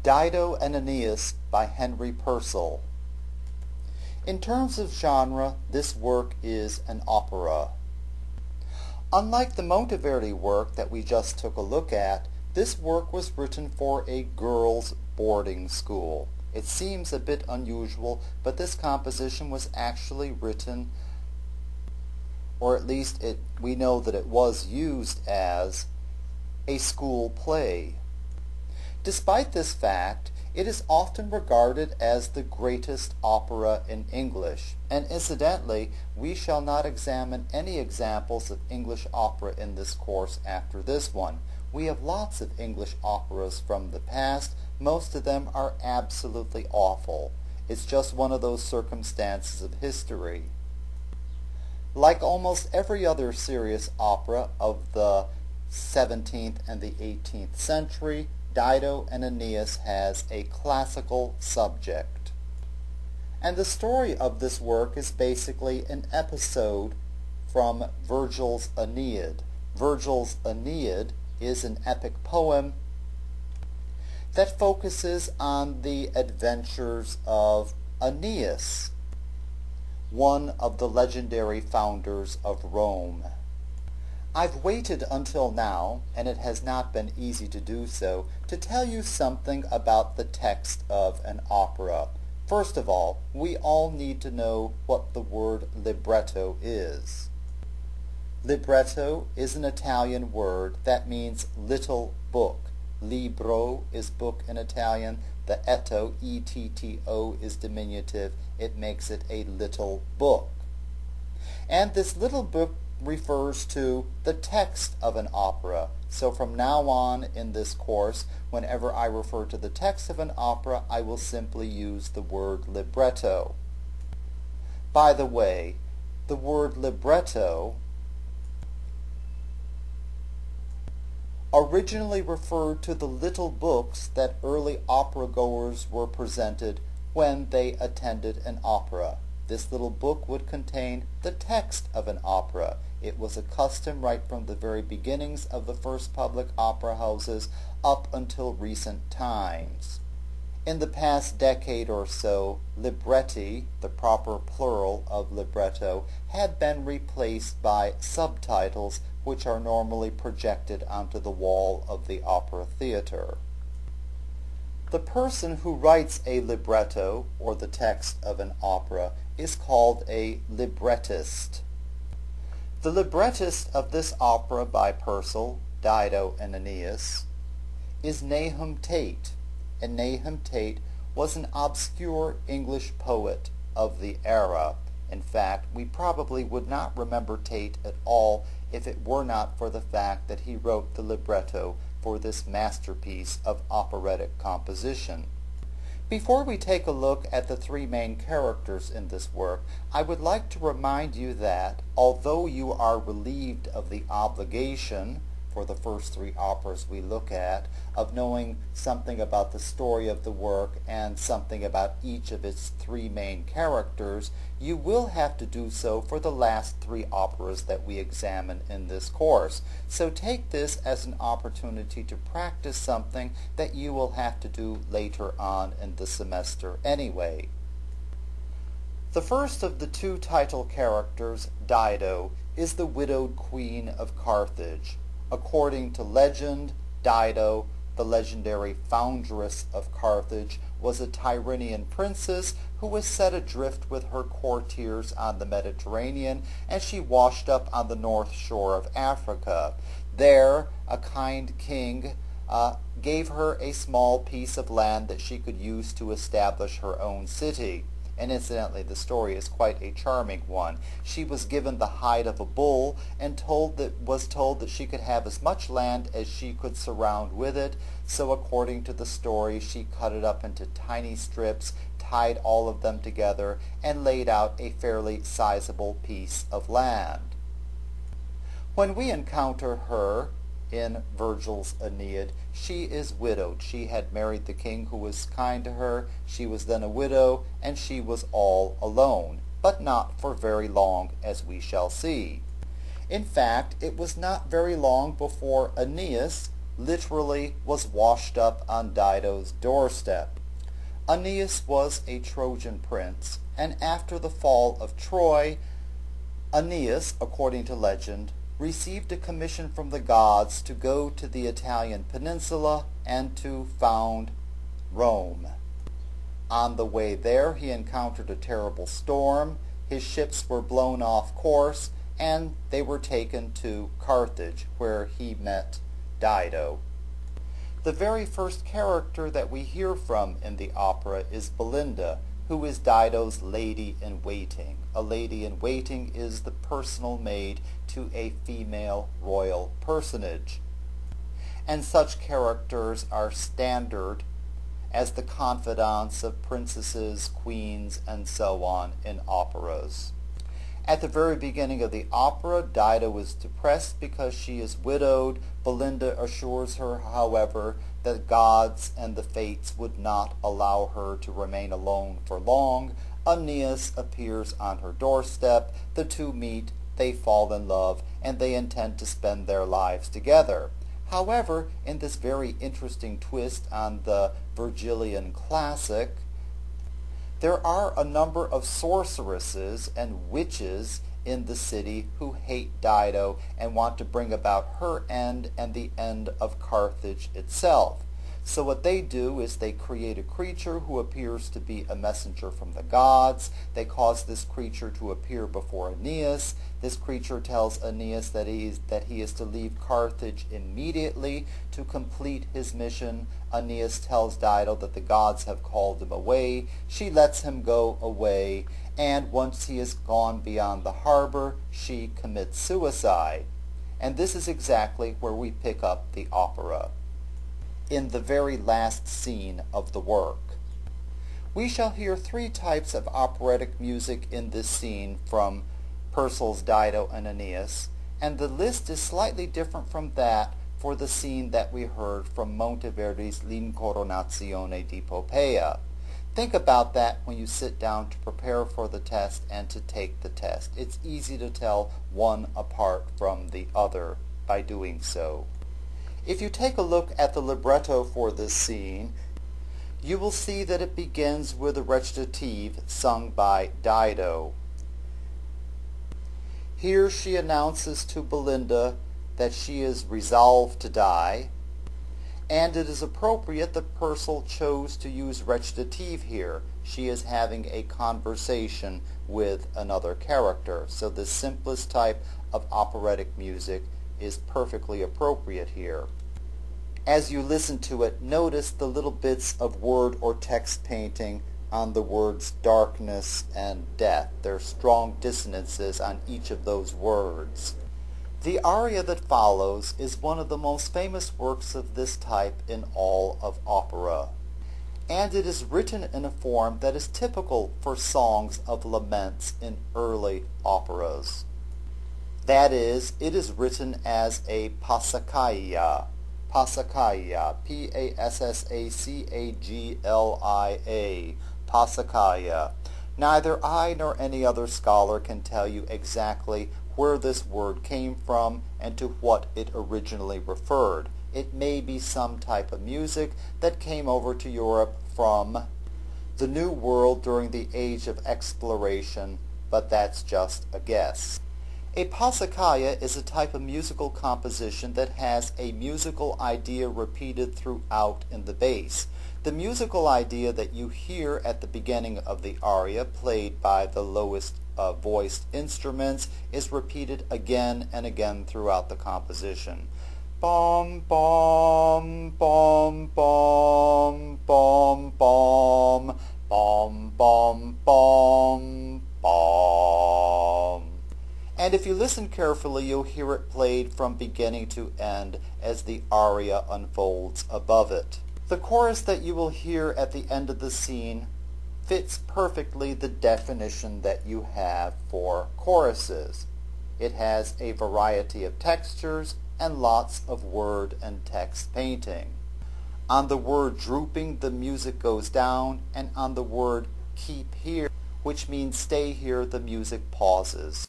Dido and Aeneas by Henry Purcell. In terms of genre, this work is an opera. Unlike the Monteverdi work that we just took a look at, this work was written for a girls' boarding school. It seems a bit unusual, but this composition was actually written, or at least we know that it was used as, a school play. Despite this fact, it is often regarded as the greatest opera in English, and incidentally, we shall not examine any examples of English opera in this course after this one. We have lots of English operas from the past. Most of them are absolutely awful. It's just one of those circumstances of history. Like almost every other serious opera of the 17th and the 18th century, Dido and Aeneas has a classical subject. And the story of this work is basically an episode from Virgil's Aeneid. Virgil's Aeneid is an epic poem that focuses on the adventures of Aeneas, one of the legendary founders of Rome. I've waited until now, and it has not been easy to do so, to tell you something about the text of an opera. First of all, we all need to know what the word libretto is. Libretto is an Italian word that means little book. Libro is book in Italian. The etto, E-T-T-O, is diminutive. It makes it a little book. And this little book refers to the text of an opera. So from now on in this course, whenever I refer to the text of an opera, I will simply use the word libretto. By the way, the word libretto originally referred to the little books that early opera goers were presented when they attended an opera. This little book would contain the text of an opera. It was a custom right from the very beginnings of the first public opera houses up until recent times. In the past decade or so, libretti, the proper plural of libretto, had been replaced by subtitles, which are normally projected onto the wall of the opera theater. The person who writes a libretto, or the text of an opera, is called a librettist. The librettist of this opera by Purcell, Dido and Aeneas, is Nahum Tate, and Nahum Tate was an obscure English poet of the era. In fact, we probably would not remember Tate at all if it were not for the fact that he wrote the libretto for this masterpiece of operatic composition. Before we take a look at the three main characters in this work, I would like to remind you that, although you are relieved of the obligation, for the first three operas we look at, of knowing something about the story of the work and something about each of its three main characters, you will have to do so for the last three operas that we examine in this course. So take this as an opportunity to practice something that you will have to do later on in the semester anyway. The first of the two title characters, Dido, is the widowed queen of Carthage. According to legend, Dido, the legendary foundress of Carthage, was a Tyrrhenian princess who was set adrift with her courtiers on the Mediterranean, and she washed up on the north shore of Africa. There, a kind king gave her a small piece of land that she could use to establish her own city. And incidentally, the story is quite a charming one. She was given the hide of a bull and was told that she could have as much land as she could surround with it. So according to the story, she cut it up into tiny strips, tied all of them together, and laid out a fairly sizable piece of land. When we encounter her in Virgil's Aeneid, she is widowed. She had married the king who was kind to her. She was then a widow, and she was all alone, but not for very long, as we shall see. In fact, it was not very long before Aeneas, literally was washed up on Dido's doorstep. Aeneas was a Trojan prince, and after the fall of Troy, Aeneas, according to legend, received a commission from the gods to go to the Italian peninsula and to found Rome. On the way there, he encountered a terrible storm. His ships were blown off course, and they were taken to Carthage, where he met Dido. The very first character that we hear from in the opera is Belinda, who is Dido's lady-in-waiting. A lady-in-waiting is the personal maid to a female royal personage. And such characters are standard as the confidants of princesses, queens, and so on in operas. At the very beginning of the opera, Dido is depressed because she is widowed. Belinda assures her, however, that the gods and the fates would not allow her to remain alone for long. Aeneas appears on her doorstep. The two meet, they fall in love, and they intend to spend their lives together. However, in this very interesting twist on the Virgilian classic, there are a number of sorceresses and witches in the city who hate Dido and want to bring about her end and the end of Carthage itself. So what they do is they create a creature who appears to be a messenger from the gods. They cause this creature to appear before Aeneas. This creature tells Aeneas that he is to leave Carthage immediately to complete his mission. Aeneas tells Dido that the gods have called him away. She lets him go away, and once he has gone beyond the harbor, she commits suicide. And this is exactly where we pick up the opera, in the very last scene of the work. We shall hear three types of operatic music in this scene from Purcell's Dido and Aeneas, and the list is slightly different from that for the scene that we heard from Monteverdi's L'Incoronazione di Poppea. Think about that when you sit down to prepare for the test and to take the test. It's easy to tell one apart from the other by doing so. If you take a look at the libretto for this scene, you will see that it begins with a recitative sung by Dido. Here she announces to Belinda that she is resolved to die, and it is appropriate that Purcell chose to use recitative here. She is having a conversation with another character, so the simplest type of operatic music is perfectly appropriate here. As you listen to it, notice the little bits of word or text painting on the words darkness and death. There are strong dissonances on each of those words. The aria that follows is one of the most famous works of this type in all of opera, and it is written in a form that is typical for songs of laments in early operas. That is, it is written as a passacaglia. Passacaglia, P-A-S-S-A-C-A-G-L-I-A, passacaglia. Neither I nor any other scholar can tell you exactly where this word came from and to what it originally referred. It may be some type of music that came over to Europe from the New World during the Age of Exploration, but that's just a guess. A passacaglia is a type of musical composition that has a musical idea repeated throughout in the bass. The musical idea that you hear at the beginning of the aria, played by the lowest voiced instruments, is repeated again and again throughout the composition. Bom, bom, bom, bom, bom, bom, bom, bom, bom, bom. And if you listen carefully, you'll hear it played from beginning to end as the aria unfolds above it. The chorus that you will hear at the end of the scene fits perfectly the definition that you have for choruses. It has a variety of textures and lots of word and text painting. On the word drooping, the music goes down, and on the word keep here, which means stay here, the music pauses.